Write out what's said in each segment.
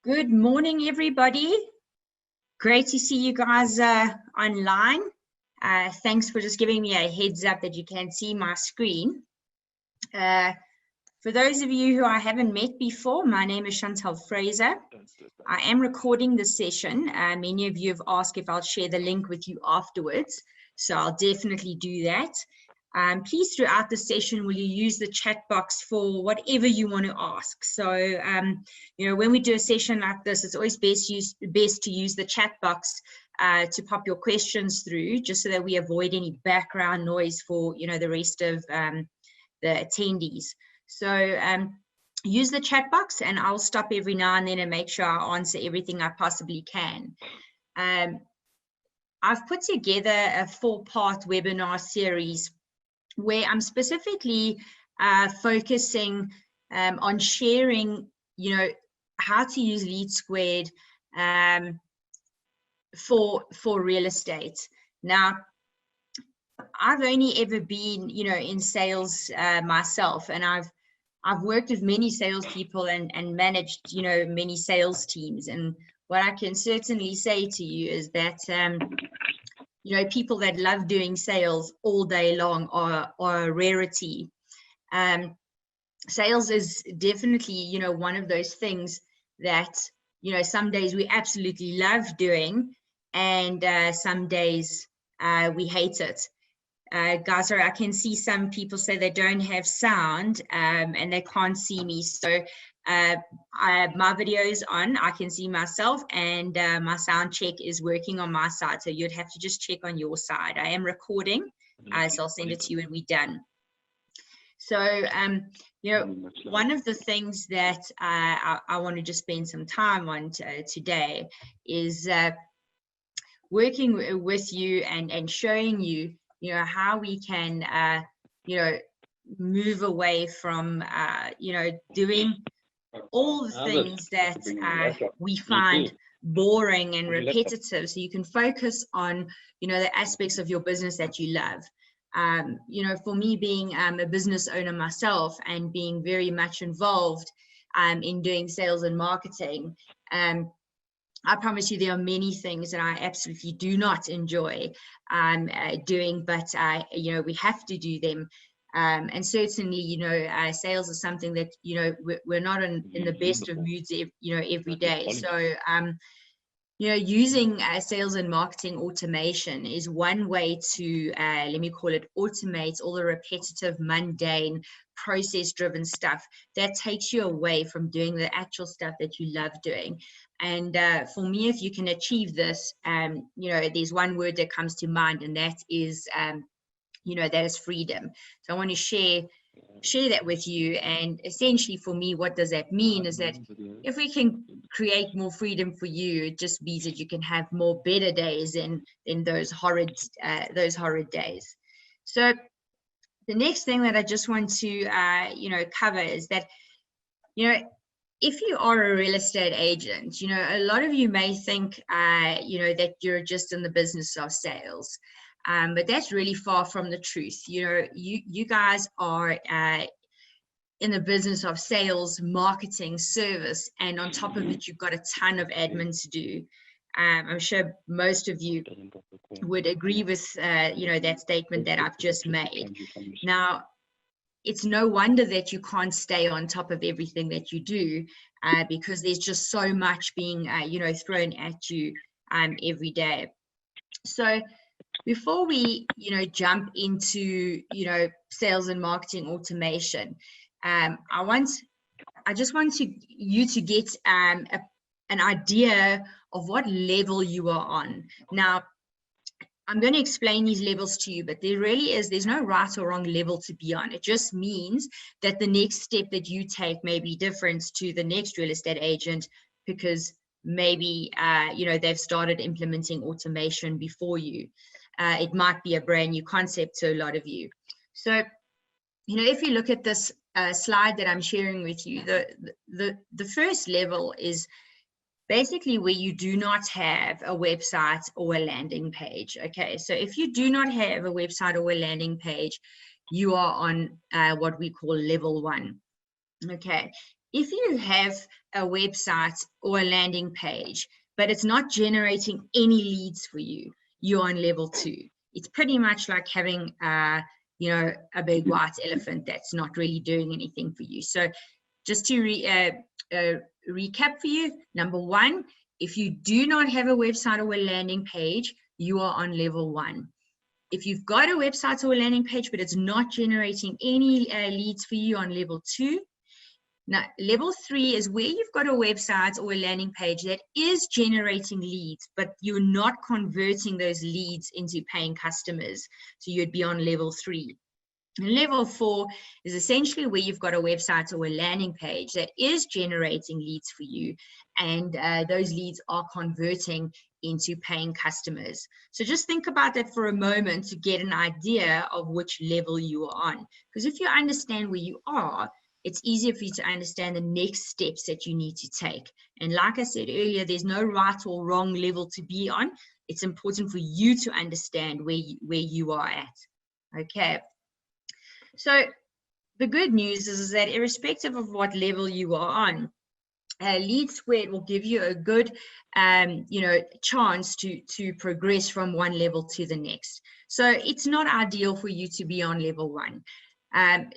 Good morning, everybody. Great to see you guys online. Thanks for just giving me a heads up that you can see my screen. For those of you who I haven't met before, my name is Chantal Fraser. I am recording this session. Many of you have asked if I'll share the link with you afterwards, so I'll definitely do that. Please, throughout the session, will you use the chat box for whatever you want to ask. So, you know, when we do a session like this, it's always best to use the chat box to pop your questions through, just so that we avoid any background noise for, you know, the rest of the attendees. So use the chat box, and I'll stop every now and then and make sure I answer everything I possibly can. I've put together a 4-part webinar series where I'm specifically focusing on sharing, you know, how to use LeadSquared for real estate. Now, I've only ever been, you know, in sales myself, and I've worked with many salespeople and managed, you know, many sales teams. And what I can certainly say to you is that you know, people that love doing sales all day long are a rarity. Sales is definitely, you know, one of those things that, you know, some days we absolutely love doing, and some days we hate it. Guys, sorry, I can see some people say they don't have sound and they can't see me. So my video is on, I can see myself, and my sound check is working on my side. So you'd have to just check on your side. I am recording, so I'll send it to you when we're done. So, you know, one of the things that I want to just spend some time on today is working with you and showing you, you know, how we can, you know, move away from, you know, doing all the things that we find boring and repetitive, so you can focus on, you know, the aspects of your business that you love. You know, for me, being a business owner myself and being very much involved in doing sales and marketing, I promise you there are many things that I absolutely do not enjoy doing, but you know, we have to do them. And certainly, you know, sales is something that, you know, we're not in the best of moods, you know, every day. So, you know, using sales and marketing automation is one way to, let me call it, automate all the repetitive, mundane, process-driven stuff that takes you away from doing the actual stuff that you love doing. And for me, if you can achieve this, you know, there's one word that comes to mind, and that is, you know, that is freedom. So I want to share that with you. And essentially, for me, what does that mean is that if we can create more freedom for you, it just means that you can have more better days than those horrid days. So the next thing that I just want to you know, cover is that, you know, if you are a real estate agent, you know, a lot of you may think you know, that you're just in the business of sales. But that's really far from the truth. You know, you guys are in the business of sales, marketing, service, and on top of it, you've got a ton of admin to do. I'm sure most of you would agree with, you know, that statement that I've just made. Now, it's no wonder that you can't stay on top of everything that you do, because there's just so much being, you know, thrown at you every day. So before we, you know, jump into, you know, sales and marketing automation, I just want you to get an idea of what level you are on. Now, I'm going to explain these levels to you, but there's no right or wrong level to be on. It just means that the next step that you take may be different to the next real estate agent, because maybe, you know, they've started implementing automation before you. It might be a brand new concept to a lot of you. So, you know, if you look at this slide that I'm sharing with you, the first level is basically where you do not have a website or a landing page. Okay, so if you do not have a website or a landing page, you are on what we call level 1. Okay, if you have a website or a landing page, but it's not generating any leads for you, you're on level 2. It's pretty much like having, you know, a big white elephant that's not really doing anything for you. So just to recap for you, number 1, if you do not have a website or a landing page, you are on level 1. If you've got a website or a landing page, but it's not generating any leads for you, on level 2. Now, level 3 is where you've got a website or a landing page that is generating leads, but you're not converting those leads into paying customers. So you'd be on level 3. And level 4 is essentially where you've got a website or a landing page that is generating leads for you, and those leads are converting into paying customers. So just think about that for a moment to get an idea of which level you are on. Because if you understand where you are, it's easier for you to understand the next steps that you need to take. And like I said earlier, there's no right or wrong level to be on. It's important for you to understand where you are at. Okay. So the good news is that irrespective of what level you are on, LeadSquared will give you a good, you know, chance to progress from one level to the next. So it's not ideal for you to be on level 1.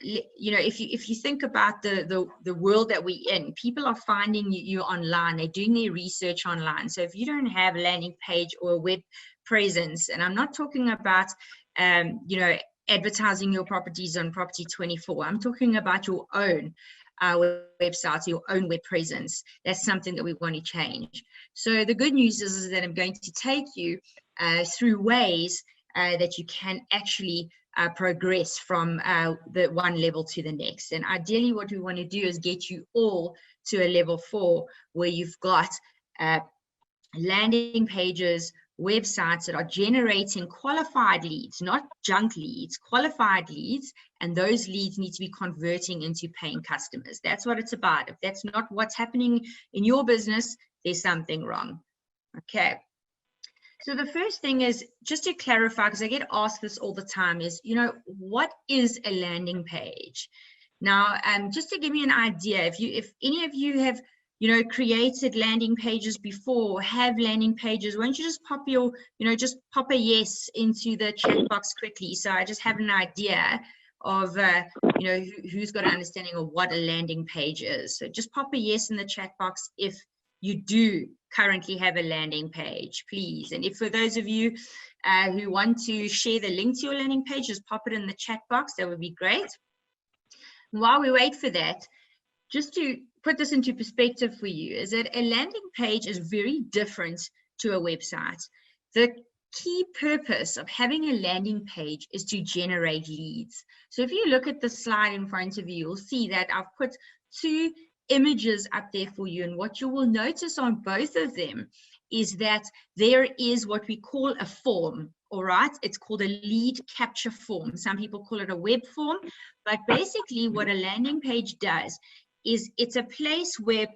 You know, if you think about the world that we're in, people are finding you online. They're doing their research online. So if you don't have a landing page or a web presence, and I'm not talking about, you know, advertising your properties on Property 24. I'm talking about your own website, your own web presence. That's something that we want to change. So the good news is that I'm going to take you through ways that you can actually progress from the one level to the next. And ideally what we want to do is get you all to a level 4 where you've got landing pages, websites that are generating qualified leads, not junk leads, qualified leads, and those leads need to be converting into paying customers. That's what it's about. If that's not what's happening in your business, there's something wrong. Okay. So the first thing is, just to clarify, because I get asked this all the time, is, you know, what is a landing page? Now, just to give you an idea, if any of you have, you know, created landing pages before, have landing pages, why don't you just pop your, you know, just pop a yes into the chat box quickly, so I just have an idea of, you know, who's got an understanding of what a landing page is. So just pop a yes in the chat box if you do currently have a landing page, please. And if for those of you who want to share the link to your landing page, just pop it in the chat box. That would be great. While we wait for that, just to put this into perspective for you, is that a landing page is very different to a website. The key purpose of having a landing page is to generate leads. So if you look at the slide in front of you, you'll see that I've put 2 images up there for you, and what you will notice on both of them is that there is what we call a form. All right, it's called a lead capture form. Some people call it a web form, but basically what a landing page does is it's a place where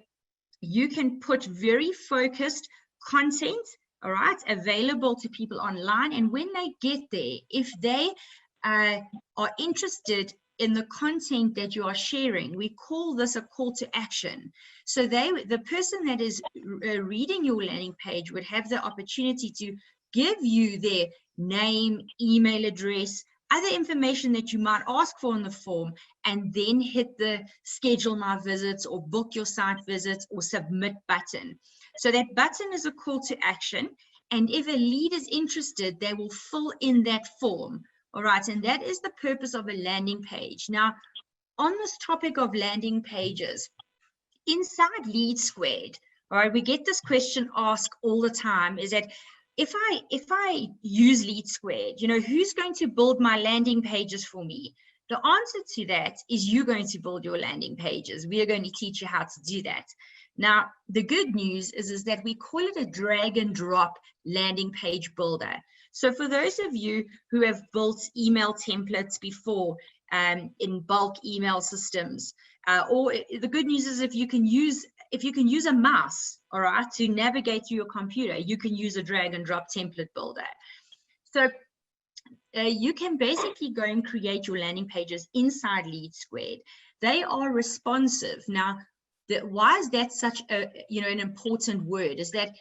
you can put very focused content, all right, available to people online. And when they get there, if they are interested in the content that you are sharing, we call this a call to action. So the person that is reading your landing page would have the opportunity to give you their name, email address, other information that you might ask for in the form, and then hit the schedule my visits or book your site visits or submit button. So that button is a call to action. And if a lead is interested, they will fill in that form. All right, and that is the purpose of a landing page. Now, on this topic of landing pages, inside LeadSquared, all right, we get this question asked all the time, is that if I use LeadSquared, you know, who's going to build my landing pages for me? The answer to that is you're going to build your landing pages. We are going to teach you how to do that. Now, the good news is that we call it a drag and drop landing page builder. So for those of you who have built email templates before in bulk email systems, or the good news is if you can use a mouse, all right, to navigate through your computer, you can use a drag and drop template builder. So you can basically go and create your landing pages inside LeadSquared. They are responsive. Now, why is that such a, you know, an important word, is that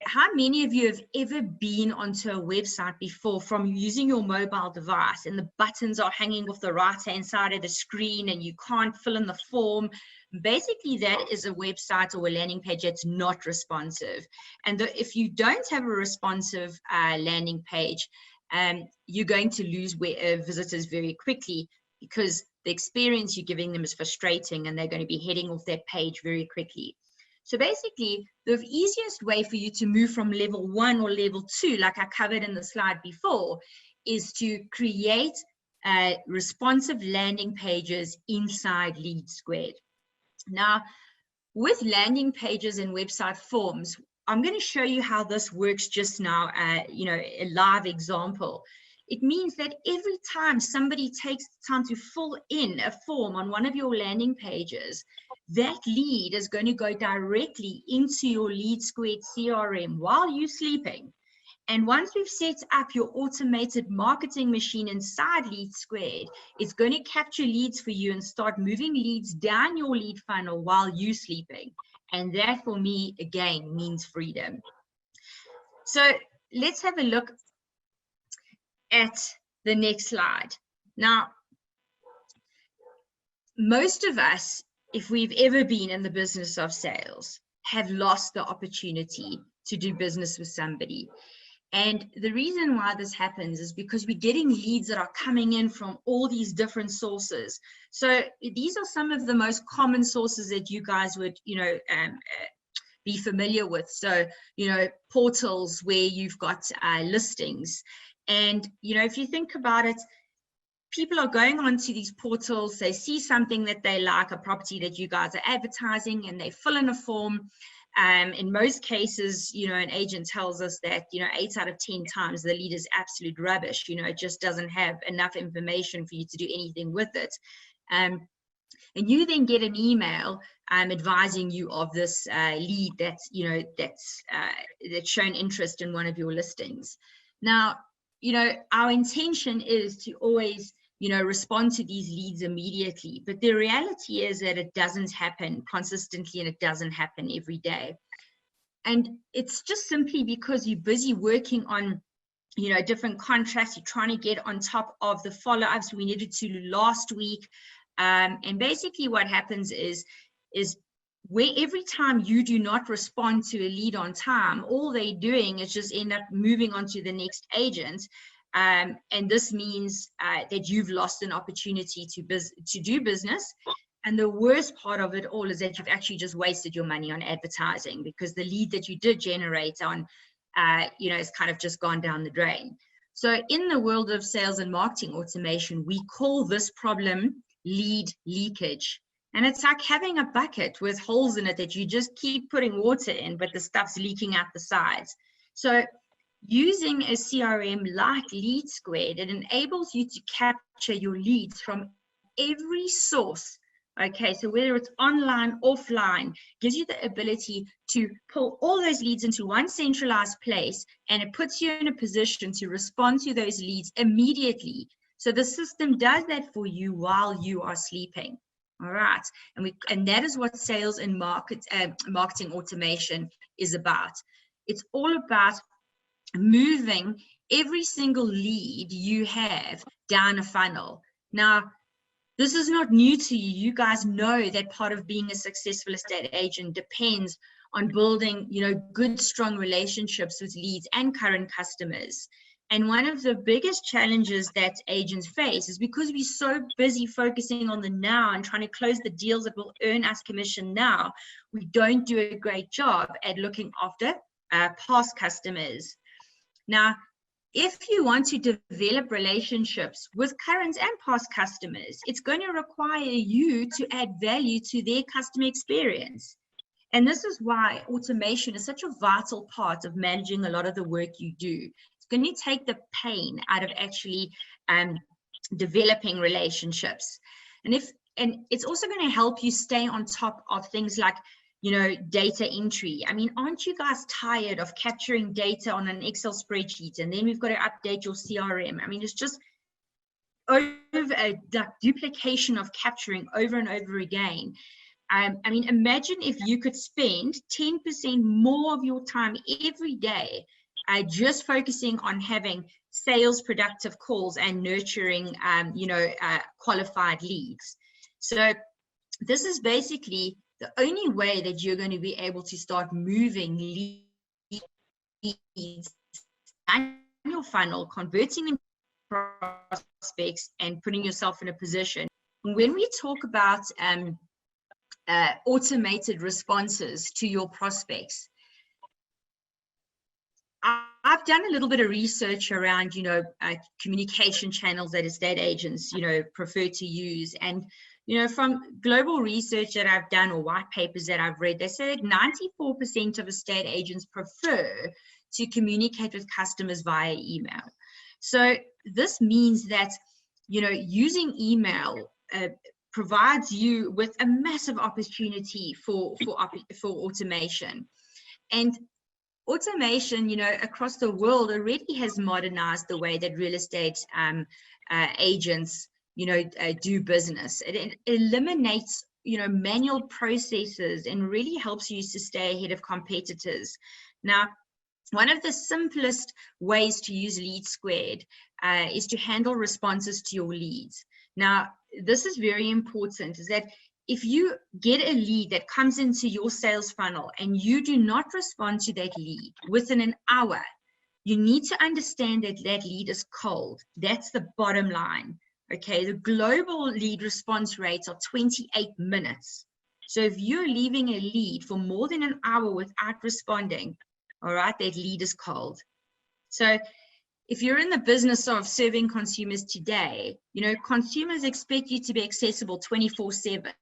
how many of you have ever been onto a website before from using your mobile device and the buttons are hanging off the right-hand side of the screen and you can't fill in the form? Basically, that is a website or a landing page that's not responsive. And if you don't have a responsive landing page, you're going to lose visitors very quickly, because the experience you're giving them is frustrating and they're going to be heading off that page very quickly. So basically, the easiest way for you to move from level 1 or level 2, like I covered in the slide before, is to create responsive landing pages inside LeadSquared. Now, with landing pages and website forms, I'm going to show you how this works just now, you know, a live example. It means that every time somebody takes the time to fill in a form on one of your landing pages, that lead is going to go directly into your LeadSquared CRM while you're sleeping. And once we've set up your automated marketing machine inside LeadSquared, it's going to capture leads for you and start moving leads down your lead funnel while you're sleeping. And that, for me, again, means freedom. So let's have a look at the next slide. Now, most of us, if we've ever been in the business of sales, have lost the opportunity to do business with somebody. And the reason why this happens is because we're getting leads that are coming in from all these different sources. So these are some of the most common sources that you guys would, you know, be familiar with. So, you know, portals where you've got listings. And, you know, if you think about it, people are going onto these portals, they see something that they like, a property that you guys are advertising, and they fill in a form. In most cases, you know, an agent tells us that, you know, 8 out of 10 times the lead is absolute rubbish. You know, it just doesn't have enough information for you to do anything with it. And you then get an email advising you of this lead that's, you know, that's shown interest in one of your listings. Now, you know, our intention is to always, you know, respond to these leads immediately. But the reality is that it doesn't happen consistently and it doesn't happen every day. And it's just simply because you're busy working on, you know, different contracts. You're trying to get on top of the follow-ups we needed to last week. And basically what happens is where every time you do not respond to a lead on time, all they're doing is just end up moving on to the next agent. And this means that you've lost an opportunity to do business. And the worst part of it all is that you've actually just wasted your money on advertising, because the lead that you did generate on, you know, has kind of just gone down the drain. So in the world of sales and marketing automation, we call this problem lead leakage. And it's like having a bucket with holes in it that you just keep putting water in, but the stuff's leaking out the sides. So using a CRM like LeadSquared, it enables you to capture your leads from every source. Okay, so whether it's online, offline, gives you the ability to pull all those leads into one centralized place, and it puts you in a position to respond to those leads immediately. So the system does that for you while you are sleeping. All right, and that is what sales and marketing automation is about. It's all about moving every single lead you have down a funnel. Now, this is not new to you. You guys know that part of being a successful estate agent depends on building, you know, good, strong relationships with leads and current customers. And one of the biggest challenges that agents face is because we're so busy focusing on the now and trying to close the deals that will earn us commission now, we don't do a great job at looking after past customers. Now, if you want to develop relationships with current and past customers, it's going to require you to add value to their customer experience. And this is why automation is such a vital part of managing a lot of the work you do. It's going to take the pain out of actually developing relationships. And it's also going to help you stay on top of things like, you know, data entry. I mean, aren't you guys tired of capturing data on an Excel spreadsheet and then we've got to update your CRM? I mean, it's just over a duplication of capturing over and over again. I mean, imagine if you could spend 10% more of your time every day just focusing on having sales productive calls and nurturing, qualified leads. So this is basically the only way that you're going to be able to start moving leads down your funnel, converting them to prospects, and putting yourself in a position. When we talk about automated responses to your prospects, I've done a little bit of research around, communication channels that estate agents, prefer to use. And, from global research that I've done or white papers that I've read, they say that 94% of estate agents prefer to communicate with customers via email. So this means that, using email provides you with a massive opportunity for automation. And automation, across the world already has modernized the way that real estate agents, do business. It eliminates, manual processes and really helps you to stay ahead of competitors. Now, one of the simplest ways to use LeadSquared is to handle responses to your leads. Now, this is very important, is that if you get a lead that comes into your sales funnel and you do not respond to that lead within an hour, you need to understand that that lead is cold. That's the bottom line. Okay, the global lead response rates are 28 minutes. So if you're leaving a lead for more than an hour without responding, all right, that lead is cold. So if you're in the business of serving consumers today, consumers expect you to be accessible 24/7.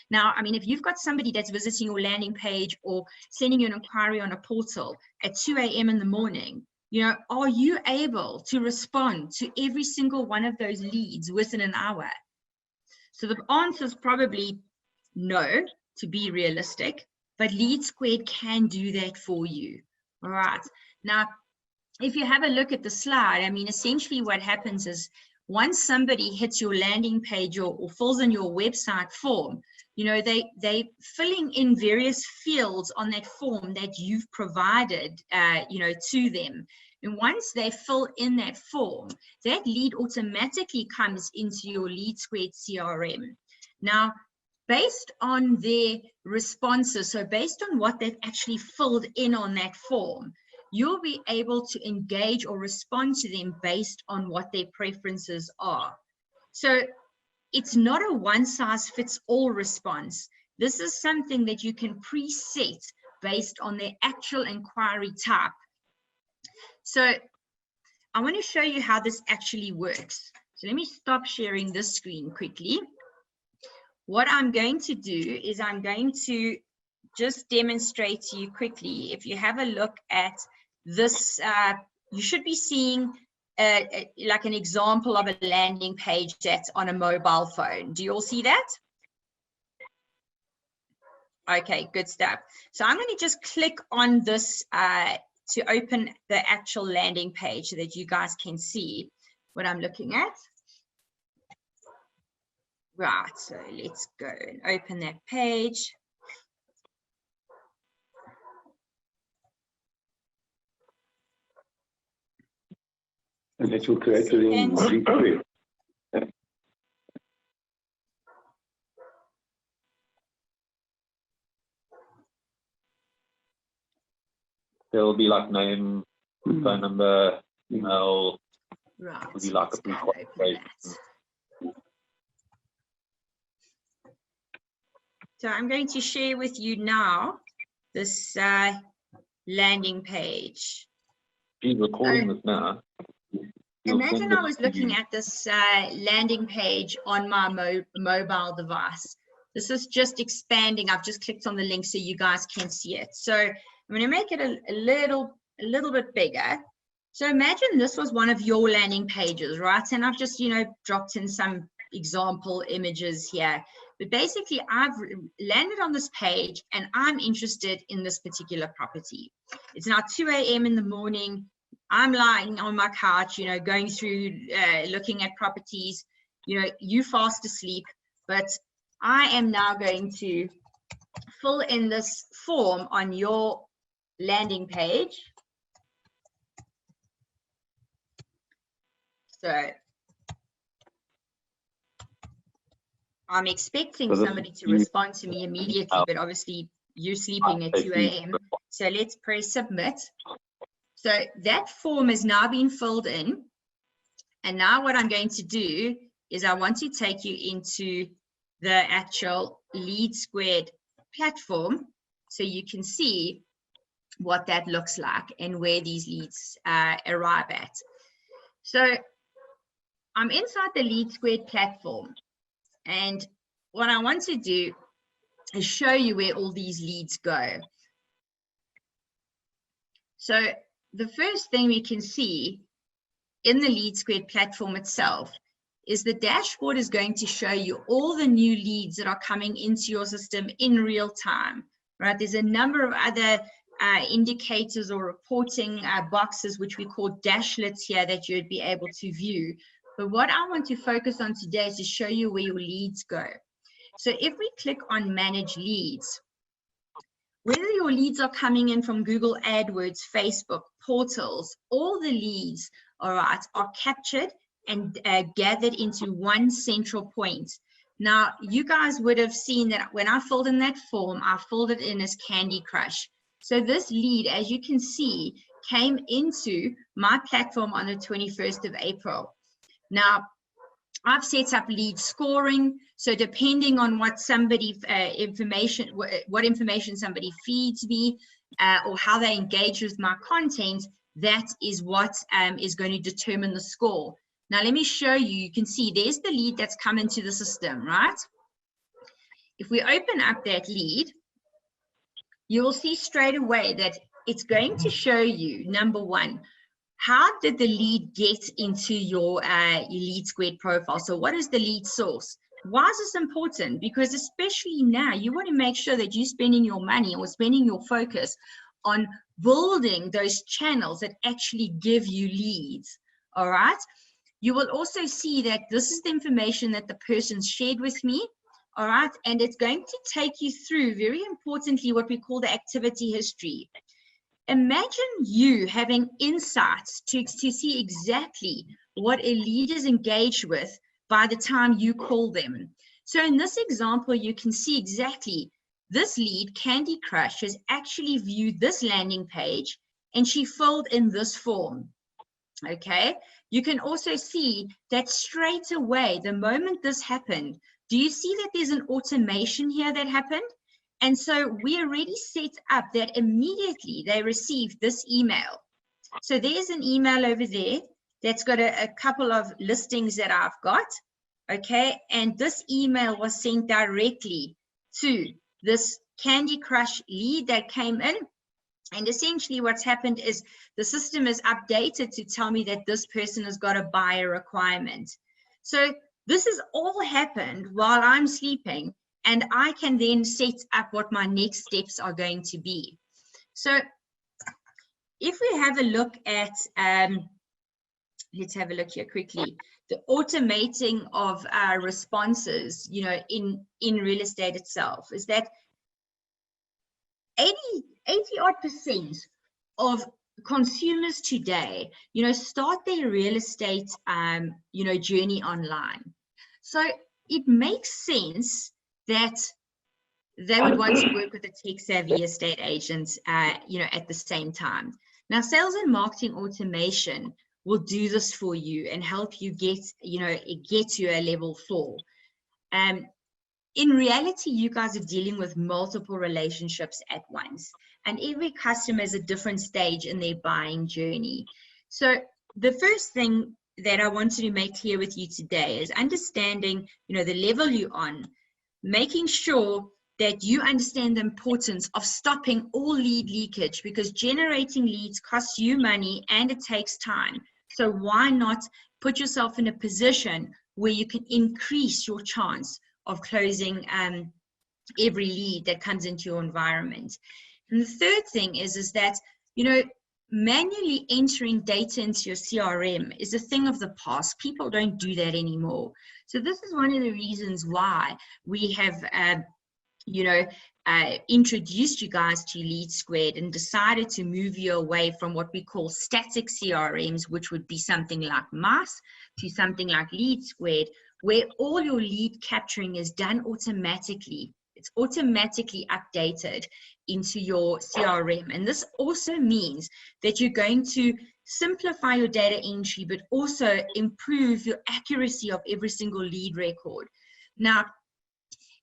Now, I mean, if you've got somebody that's visiting your landing page or sending you an inquiry on a portal at 2 a.m. in the morning, are you able to respond to every single one of those leads within an hour? So the answer is probably no, to be realistic, but LeadSquared can do that for you. All right. Now, if you have a look at the slide, I mean, essentially what happens is once somebody hits your landing page or fills in your website form, they filling in various fields on that form that you've provided, to them. And once they fill in that form, that lead automatically comes into your LeadSquared CRM. Now, based on their responses, so based on what they've actually filled in on that form, you'll be able to engage or respond to them based on what their preferences are. So it's not a one-size-fits-all response. This is something that you can preset based on their actual inquiry type. So I want to show you how this actually works. So let me stop sharing this screen quickly. What I'm going to do is I'm going to just demonstrate to you quickly. If you have a look at this, you should be seeing like an example of a landing page that's on a mobile phone. Do you all see that? Okay, good stuff. So I'm going to just click on this to open the actual landing page so that you guys can see what I'm looking at. Right, so let's go and open that page. And it will create it in LeadSquared. There will be like name, phone number, email. Right. It will be like a pre-qualification. So I'm going to share with you now this landing page. She's recording this now. Imagine I was looking at this landing page on my mobile device. This is just expanding. I've just clicked on the link so you guys can see it. So I'm going to make it a little bit bigger. So imagine this was one of your landing pages, right? And I've just, dropped in some example images here. But basically, I've landed on this page and I'm interested in this particular property. It's now 2 a.m. in the morning. I'm lying on my couch, going through, looking at properties, you fast asleep, but I am now going to fill in this form on your landing page. So I'm expecting somebody to respond to me immediately, but obviously you're sleeping at 2 a.m. So let's press submit. So that form has now been filled in. And now what I'm going to do is I want to take you into the actual LeadSquared platform so you can see what that looks like and where these leads arrive at. So I'm inside the LeadSquared platform, and what I want to do is show you where all these leads go. So the first thing we can see in the LeadSquared platform itself is the dashboard is going to show you all the new leads that are coming into your system in real time, right? There's a number of other indicators or reporting boxes, which we call dashlets here, that you'd be able to view. But what I want to focus on today is to show you where your leads go. So if we click on manage leads, whether your leads are coming in from Google AdWords, Facebook, portals, all the leads, all right, are captured and gathered into one central point. Now, you guys would have seen that when I filled in that form, I filled it in as Candy Crush. So this lead, as you can see, came into my platform on the 21st of April. Now, I've set up lead scoring. So depending on what somebody what information somebody feeds me or how they engage with my content, that is what is going to determine the score. Now, let me show you. You can see there's the lead that's come into the system, right? If we open up that lead, you will see straight away that it's going to show you, number one, how did the lead get into your LeadSquared profile? So what is the lead source? Why is this important? Because especially now, you want to make sure that you're spending your money or spending your focus on building those channels that actually give you leads, all right? You will also see that this is the information that the person shared with me, all right? And it's going to take you through, very importantly, what we call the activity history. Imagine you having insights to see exactly what a lead is engaged with by the time you call them. So in this example, you can see exactly this lead, Candy Crush, has actually viewed this landing page and she filled in this form, okay? You can also see that straight away, the moment this happened, do you see that there's an automation here that happened? And so we already set up that immediately they received this email. So there's an email over there that's got a couple of listings that I've got, okay? And this email was sent directly to this Candy Crush lead that came in. And essentially what's happened is the system is updated to tell me that this person has got a buyer requirement. So this has all happened while I'm sleeping, and I can then set up what my next steps are going to be. So if we have a look at, let's have a look here quickly, the automating of responses, you know, in real estate itself, is that 80% of consumers today, you know, start their real estate, you know, journey online. So it makes sense that they would want to work with a tech-savvy estate agent, you know, at the same time. Now, sales and marketing automation will do this for you and help you get, you know, get to a level 4. In reality, you guys are dealing with multiple relationships at once, and every customer is a different stage in their buying journey. So the first thing that I wanted to make clear with you today is understanding, you know, the level you're on, making sure that you understand the importance of stopping all lead leakage, because generating leads costs you money and it takes time. So why not put yourself in a position where you can increase your chance of closing every lead that comes into your environment. And the third thing is that, you know, manually entering data into your CRM is a thing of the past. People don't do that anymore. So this is one of the reasons why we have, introduced you guys to LeadSquared and decided to move you away from what we call static CRMs, which would be something like Mice, to something like LeadSquared, where all your lead capturing is done automatically. It's automatically updated into your CRM. And this also means that you're going to simplify your data entry, but also improve your accuracy of every single lead record. Now,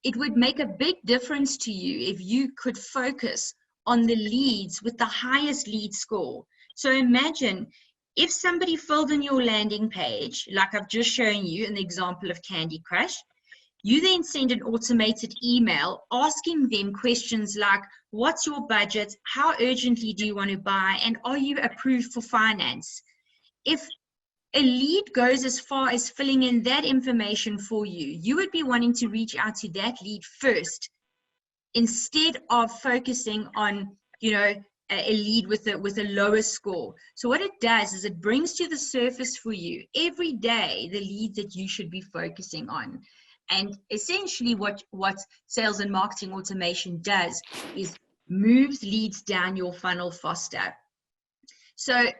it would make a big difference to you if you could focus on the leads with the highest lead score. So imagine if somebody filled in your landing page, like I've just shown you in the example of Candy Crush, you then send an automated email asking them questions like, what's your budget? How urgently do you want to buy? And are you approved for finance? If a lead goes as far as filling in that information for you, you would be wanting to reach out to that lead first, instead of focusing on, a lead with a lower score. So what it does is it brings to the surface for you every day the leads that you should be focusing on. And essentially what sales and marketing automation does is moves leads down your funnel faster. So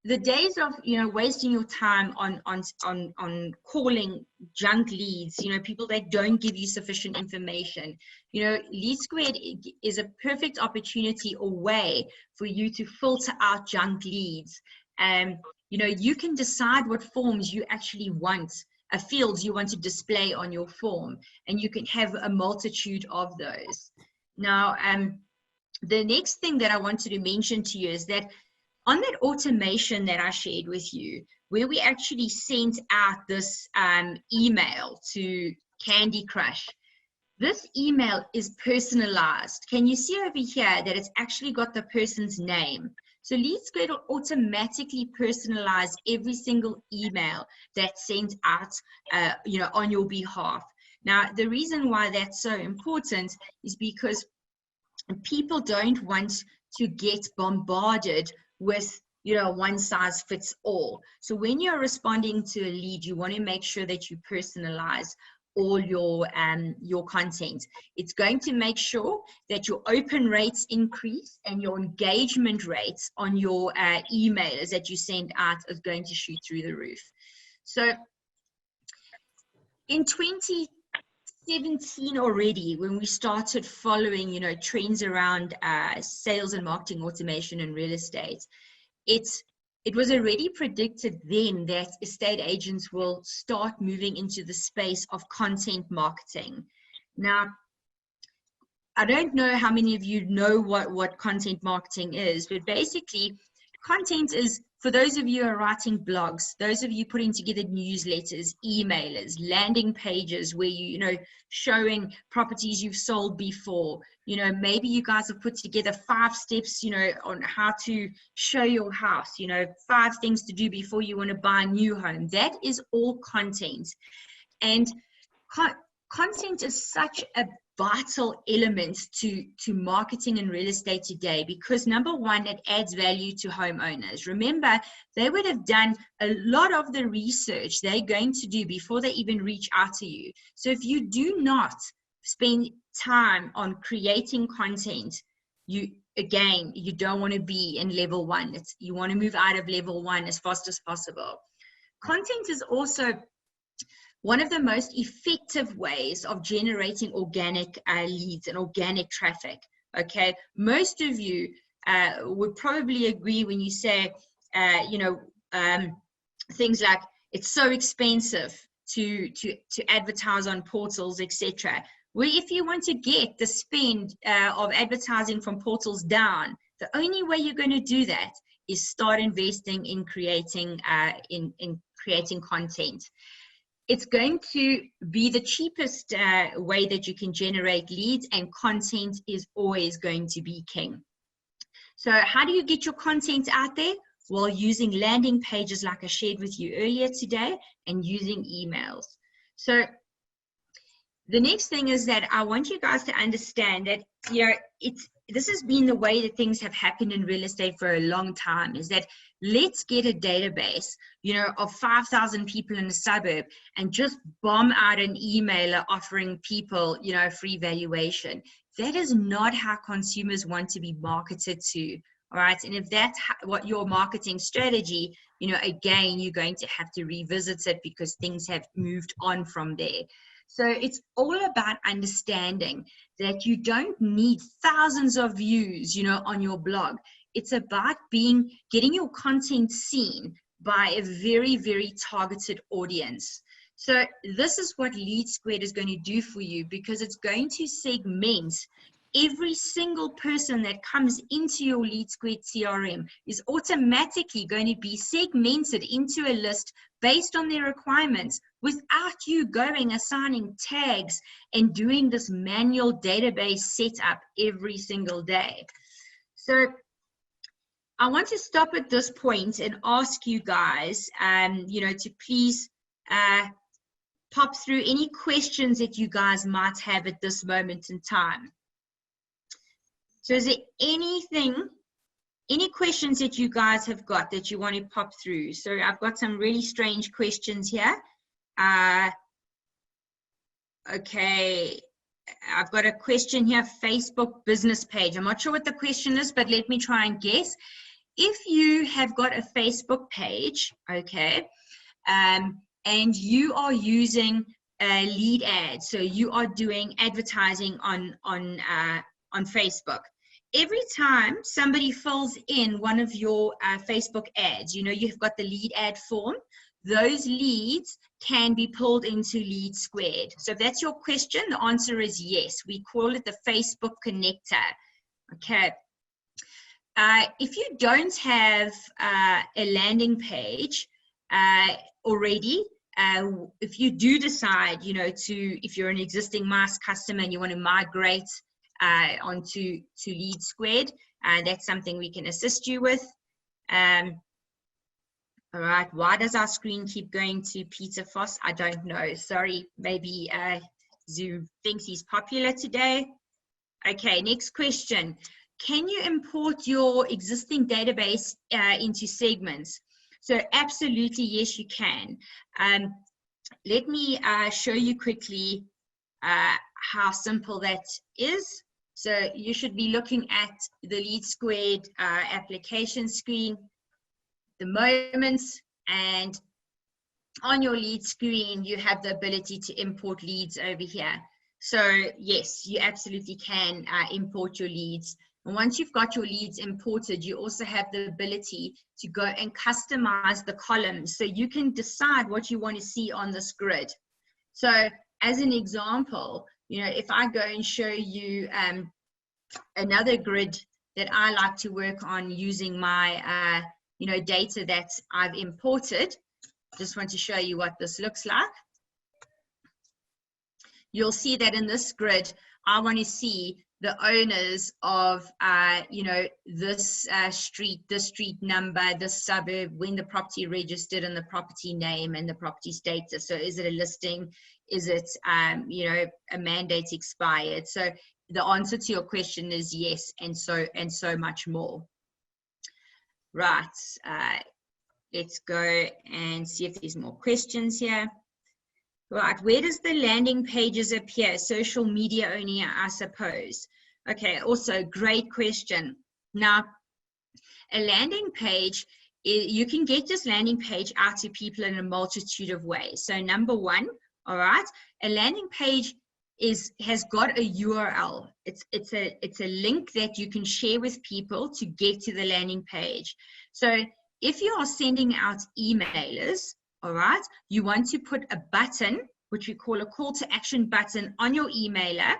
the days of wasting your time on calling junk leads, people that don't give you sufficient information, LeadSquared is a perfect opportunity or way for you to filter out junk leads. You can decide what forms you actually want, fields you want to display on your form, and you can have a multitude of those. Now, the next thing that I wanted to mention to you is that on that automation that I shared with you, where we actually sent out this email to Candy Crush, this email is personalized. Can you see over here that it's actually got the person's name? So LeadSquared will automatically personalize every single email that's sent out, on your behalf. Now, the reason why that's so important is because people don't want to get bombarded with one size fits all. So when you're responding to a lead, you want to make sure that you personalize all your content. It's going to make sure that your open rates increase and your engagement rates on your emailers that you send out is going to shoot through the roof. So in 2017 already, when we started following trends around sales and marketing automation in real estate, it was already predicted then that estate agents will start moving into the space of content marketing. Now, I don't know how many of you know what content marketing is, but basically content is, for those of you who are writing blogs, those of you putting together newsletters, emailers, landing pages where showing properties you've sold before, maybe you guys have put together 5 steps, on how to show your house, 5 things to do before you want to buy a new home. That is all content. And content is such a vital element to marketing and real estate today, because number one, it adds value to homeowners. Remember, they would have done a lot of the research they're going to do before they even reach out to you. So if you do not spend time on creating content, you don't want to be in level 1. You want to move out of level 1 as fast as possible. Content is also one of the most effective ways of generating organic leads and organic traffic. Okay, most of you would probably agree when you say, things like it's so expensive to advertise on portals, etc. Well, if you want to get the spend of advertising from portals down, the only way you're going to do that is start investing in creating creating content. It's going to be the cheapest way that you can generate leads, and content is always going to be king. So how do you get your content out there? Well, using landing pages like I shared with you earlier today, and using emails. So the next thing is that I want you guys to understand that you know, this has been the way that things have happened in real estate for a long time, is that let's get a database, you know, of 5,000 people in a suburb and just bomb out an emailer offering people, you know, free valuation. That is not how consumers want to be marketed to. All right. And if that's what your marketing strategy, you know, again, you're going to have to revisit it because things have moved on from there. So it's all about understanding that you don't need thousands of views, you know, on your blog. It's about getting your content seen by a very, very targeted audience. So this is what LeadSquared is going to do for you, because it's going to segment every single person that comes into your LeadSquared CRM is automatically going to be segmented into a list based on their requirements without you going assigning tags and doing this manual database setup every single day. So I want to stop at this point and ask you guys, you know, to please pop through any questions that you guys might have at this moment in time. So is there any questions that you guys have got that you want to pop through? So I've got some really strange questions here. Okay, I've got a question here, Facebook business page. I'm not sure what the question is, but let me try and guess. If you have got a Facebook page, okay, and you are using a lead ad, so you are doing advertising on Facebook. Every time somebody fills in one of your Facebook ads, you know, you've got the lead ad form, those leads can be pulled into LeadSquared. So if that's your question, the answer is yes. We call it the Facebook connector. Okay. If you don't have a landing page already, if you do decide, you know, if you're an existing MAS customer and you want to migrate onto LeadSquared, that's something we can assist you with. All right, why does our screen keep going to Peter Foss? I don't know. Sorry, maybe Zoom thinks he's popular today. Okay, next question. Can you import your existing database into segments? So absolutely, yes, you can. Let me show you quickly how simple that is. So you should be looking at the LeadSquared application screen, the moments, and on your lead screen, you have the ability to import leads over here. So yes, you absolutely can import your leads. And once you've got your leads imported, you also have the ability to go and customize the columns. So you can decide what you want to see on this grid. So as an example, you know, if I go and show you another grid that I like to work on using my, you know, data that I've imported, just want to show you what this looks like. You'll see that in this grid, I want to see the owners of, you know, this street number, this suburb, when the property registered, and the property name and the property status. So is it a listing? Is it, you know, a mandate expired? So the answer to your question is yes, and so much more. Right, let's go and see if there's more questions here. Right, where does the landing pages appear? Social media only, I suppose. Okay, also great question. Now, a landing page, you can get this landing page out to people in a multitude of ways. So number one, all right, a landing page has got a URL. It's a link that you can share with people to get to the landing page. So if you are sending out emailers, all right, you want to put a button, which we call a call to action button, on your emailer,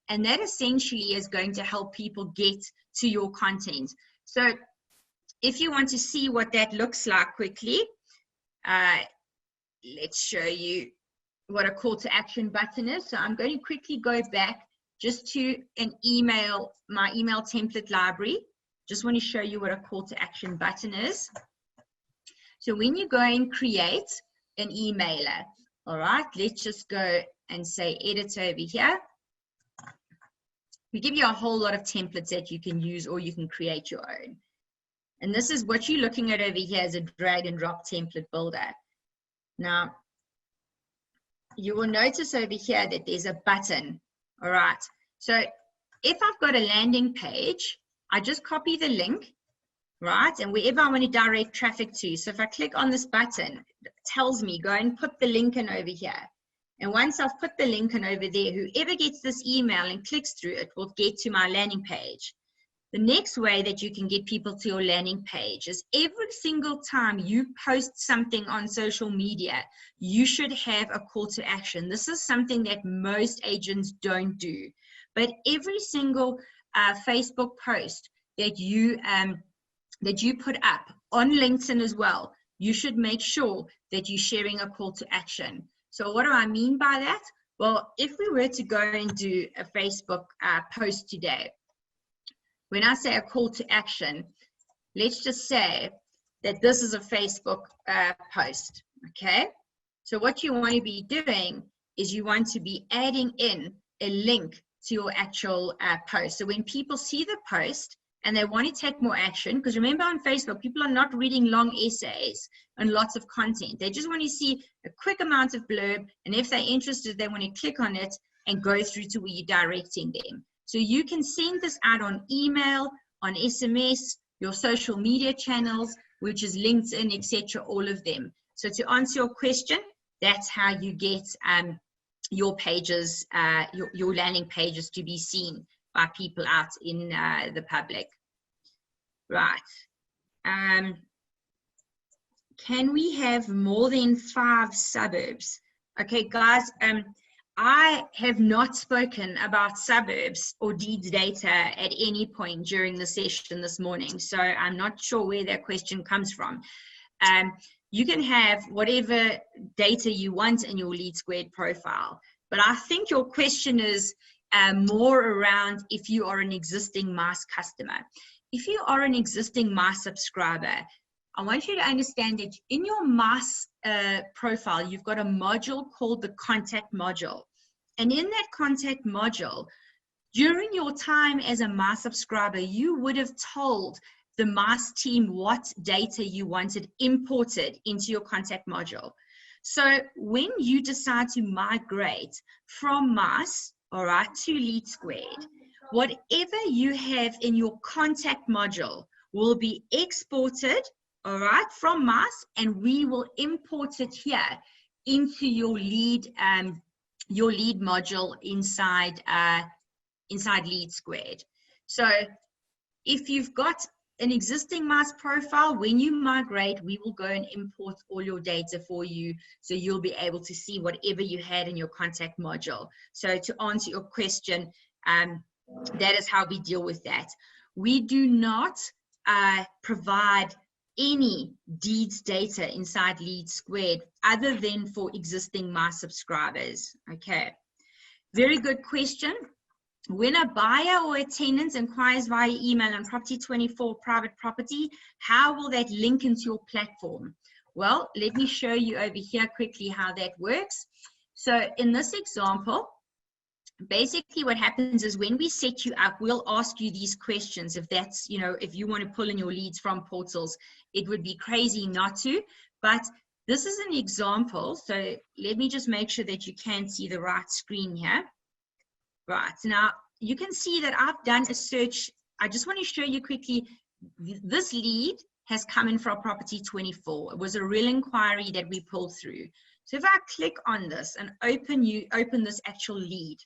and that essentially is going to help people get to your content. So if you want to see what that looks like quickly, let's show you what a call to action button is. So I'm going to quickly go back just to an email, my email template library. Just want to show you what a call to action button is. So when you go and create an emailer, all right, let's just go and say edit over here. We give you a whole lot of templates that you can use, or you can create your own. And this is what you're looking at over here as a drag and drop template builder. Now, you will notice over here that there's a button. All right. So if I've got a landing page, I just copy the link, right? And wherever I want to direct traffic to. So if I click on this button, it tells me, go and put the link in over here. And once I've put the link in over there, whoever gets this email and clicks through it will get to my landing page. The next way that you can get people to your landing page is every single time you post something on social media, you should have a call to action. This is something that most agents don't do. But every single Facebook post that you put up on LinkedIn as well, you should make sure that you're sharing a call to action. So what do I mean by that? Well, if we were to go and do a Facebook post today, when I say a call to action, let's just say that this is a Facebook post, okay? So what you want to be doing is you want to be adding in a link to your actual post. So when people see the post and they want to take more action, because remember on Facebook, people are not reading long essays and lots of content. They just want to see a quick amount of blurb, and if they're interested, they want to click on it and go through to where you're directing them. So you can send this out on email, on SMS, your social media channels, which is LinkedIn, etc., all of them. So to answer your question, that's how you get your pages, your landing pages to be seen by people out in the public. Right. Can we have more than 5 suburbs? Okay, guys, I have not spoken about suburbs or deeds data at any point during the session this morning, so I'm not sure where that question comes from. You can have whatever data you want in your LeadSquared profile, but I think your question is more around if you are an existing MAS customer. If you are an existing MAS subscriber, I want you to understand that in your MAS profile, you've got a module called the contact module. And in that contact module, during your time as a MAS subscriber, you would have told the MAS team what data you wanted imported into your contact module. So when you decide to migrate from MAS, all right, to LeadSquared, whatever you have in your contact module will be exported, all right, from MAS, and we will import it here into your lead module inside LeadSquared. So if you've got an existing MAS profile, when you migrate, we will go and import all your data for you, so you'll be able to see whatever you had in your contact module. So to answer your question, that is how we deal with that. We do not provide any deeds data inside LeadSquared other than for existing MAS subscribers. Okay, very good question. When a buyer or a tenant inquires via email on Property24 private property, how will that link into your platform? Well, let me show you over here quickly how that works. So in this example, basically what happens is when we set you up, we'll ask you these questions. If that's, you know, if you want to pull in your leads from portals, it would be crazy not to, but this is an example. So let me just make sure that you can see the right screen here. Right, now you can see that I've done a search. I just want to show you quickly, this lead has come in from Property24. It was a real inquiry that we pulled through. So if I click on this and open this actual lead,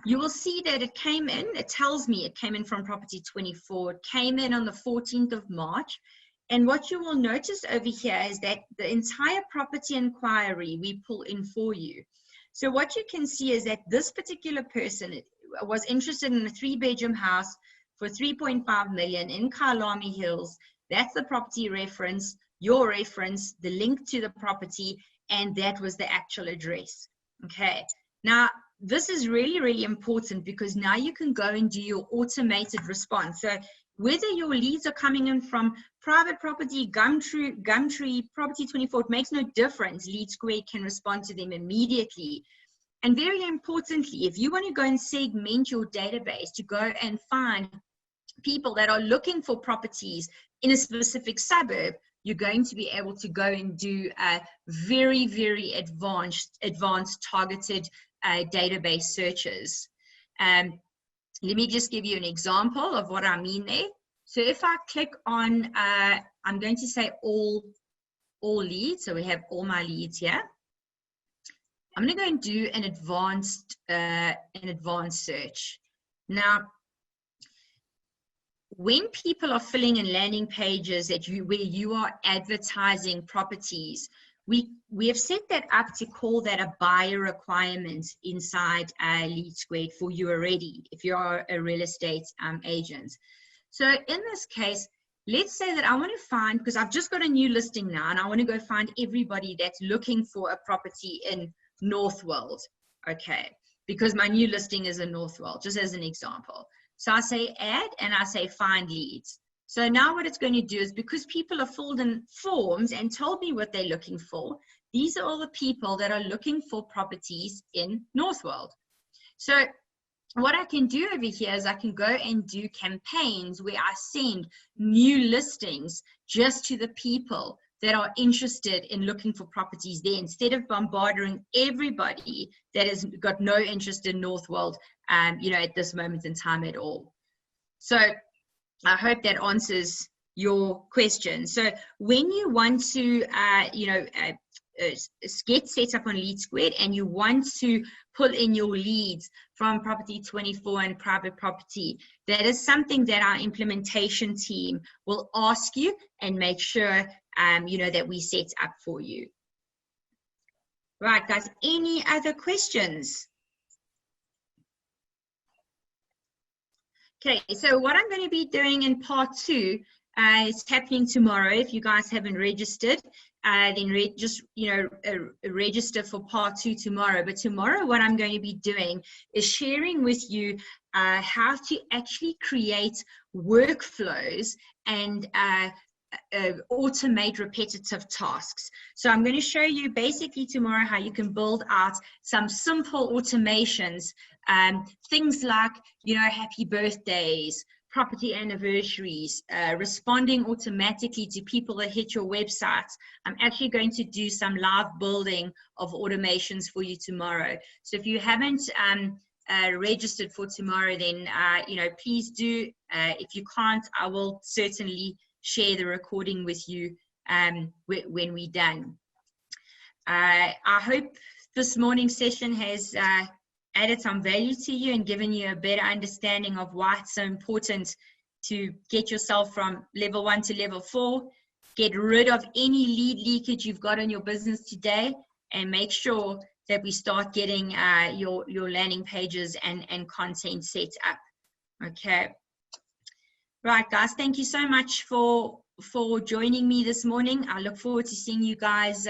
you will see that it came in. It tells me it came in from Property24. It came in on the 14th of March. And what you will notice over here is that the entire property inquiry we pull in for you. So what you can see is that this particular person was interested in a 3-bedroom house for 3.5 million in Kyalami Hills. That's the property reference, your reference, the link to the property, and that was the actual address. Okay. Now, this is really, really important because now you can go and do your automated response. So whether your leads are coming in from private property, Gumtree, Property24, it makes no difference. LeadSquared can respond to them immediately. And very importantly, if you want to go and segment your database to go and find people that are looking for properties in a specific suburb, you're going to be able to go and do very, very advanced targeted database searches. Let me just give you an example of what I mean there. So if I click on, I'm going to say all leads. So we have all my leads here. I'm going to go and do an advanced search. Now, when people are filling in landing pages where you are advertising properties, we have set that up to call that a buyer requirement inside LeadSquared for you already, if you are a real estate agent. So in this case, let's say that I want to find, because I've just got a new listing now, and I want to go find everybody that's looking for a property in Northwold, okay, because my new listing is in Northwold, just as an example. So I say add, and I say find leads. So now what it's going to do is, because people have filled in forms and told me what they're looking for, these are all the people that are looking for properties in Northwold. So what I can do over here is I can go and do campaigns where I send new listings just to the people that are interested in looking for properties there, instead of bombarding everybody that has got no interest in Northwold, you know, at this moment in time at all. So I hope that answers your question. So when you want to, you know, get set up on LeadSquared and you want to pull in your leads from Property 24 and private property, that is something that our implementation team will ask you and make sure, you know, that we set up for you. Right, guys, any other questions? Okay, so what I'm going to be doing in part 2 is happening tomorrow. If you guys haven't registered, then just, you know, register for part 2 tomorrow. But tomorrow what I'm going to be doing is sharing with you how to actually create workflows and automate repetitive tasks. So I'm going to show you basically tomorrow how you can build out some simple automations, things like, you know, happy birthdays, property anniversaries, responding automatically to people that hit your website. I'm actually going to do some live building of automations for you tomorrow. So if you haven't registered for tomorrow, then you know, please do. If you can't, I will certainly share the recording with you when we're done. I hope this morning's session has added some value to you and given you a better understanding of why it's so important to get yourself from level 1 to level 4, get rid of any lead leakage you've got in your business today, and make sure that we start getting your landing pages and content set up. Okay. Right, guys, thank you so much for joining me this morning. I look forward to seeing you guys